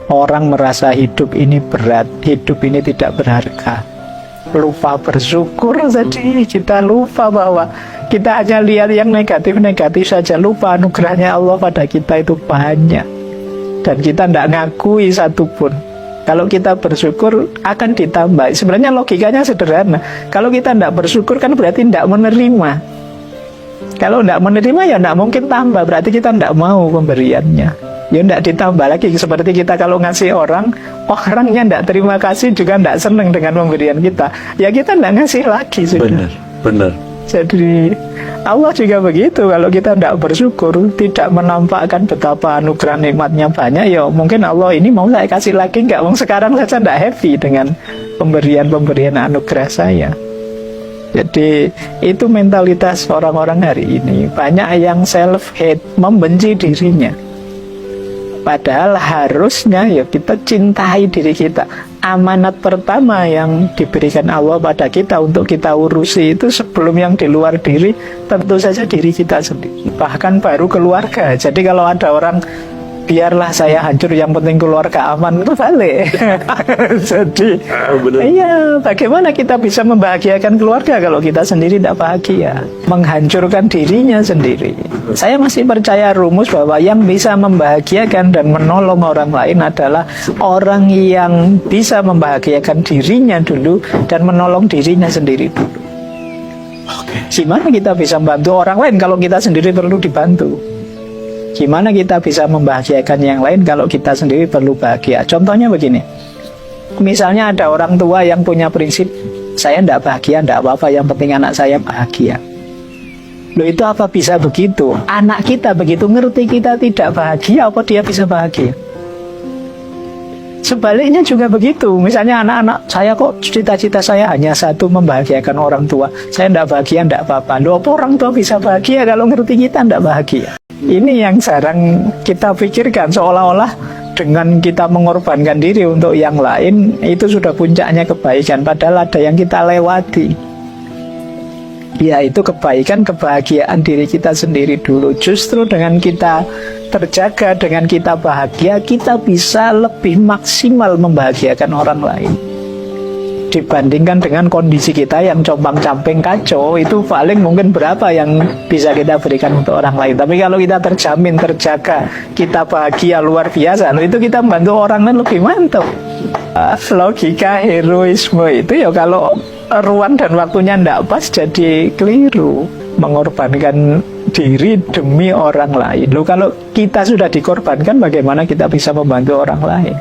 Orang merasa hidup ini berat, hidup ini tidak berharga, lupa bersyukur. Jadi kita lupa bahwa kita hanya lihat yang negatif-negatif saja, lupa anugerahnya Allah pada kita itu banyak, dan kita tidak ngakui satupun. Kalau kita bersyukur akan ditambah. Sebenarnya logikanya sederhana. Kalau kita tidak bersyukur kan berarti tidak menerima. Kalau tidak menerima ya tidak mungkin tambah, berarti kita tidak mau pemberiannya. Ya tidak ditambah lagi. Seperti kita kalau ngasih orang, orangnya tidak terima kasih juga tidak senang dengan pemberian kita, ya kita tidak ngasih lagi sudah. Benar. Jadi Allah juga begitu. Kalau kita tidak bersyukur, tidak menampakkan betapa anugerah nikmatnya banyak, ya mungkin Allah ini mau saya kasih lagi enggak, wong sekarang saja tidak happy dengan pemberian anugerah saya. Jadi itu mentalitas orang-orang hari ini. Banyak yang self-hate, membenci dirinya. Padahal harusnya ya kita cintai diri kita. Amanat pertama yang diberikan Allah pada kita untuk kita urusi itu sebelum yang di luar diri, tentu saja diri kita sendiri. Bahkan baru keluarga. Jadi kalau ada orang, biarlah saya hancur, yang penting keluarga aman, itu balik. Jadi iya, bagaimana kita bisa membahagiakan keluarga kalau kita sendiri tidak bahagia? Menghancurkan dirinya sendiri. Saya masih percaya rumus bahwa yang bisa membahagiakan dan menolong orang lain adalah orang yang bisa membahagiakan dirinya dulu dan menolong dirinya sendiri dulu. Gimana kita bisa membantu orang lain kalau kita sendiri perlu dibantu? Gimana kita bisa membahagiakan yang lain kalau kita sendiri perlu bahagia? Contohnya begini, misalnya ada orang tua yang punya prinsip, saya tidak bahagia, tidak apa-apa, yang penting anak saya bahagia. Loh, itu apa bisa begitu? Anak kita begitu ngerti kita tidak bahagia, apa dia bisa bahagia? Sebaliknya juga begitu. Misalnya anak-anak saya, kok cita-cita saya hanya satu, membahagiakan orang tua, saya tidak bahagia, tidak apa-apa. Loh, apa orang tua bisa bahagia kalau ngerti kita tidak bahagia? Ini yang jarang kita pikirkan, seolah-olah dengan kita mengorbankan diri untuk yang lain itu sudah puncaknya kebaikan, padahal ada yang kita lewati, yaitu kebaikan, kebahagiaan diri kita sendiri dulu. Justru dengan kita terjaga, dengan kita bahagia, kita bisa lebih maksimal membahagiakan orang lain dibandingkan dengan kondisi kita yang compang-camping kacau. Itu paling mungkin berapa yang bisa kita berikan untuk orang lain. Tapi kalau kita terjamin, terjaga, kita bahagia luar biasa, itu kita membantu orang lain lebih mantap. Logika heroisme itu ya kalau ruang dan waktunya tidak pas jadi keliru. Mengorbankan diri demi orang lain. Loh, kalau kita sudah dikorbankan, bagaimana kita bisa membantu orang lain?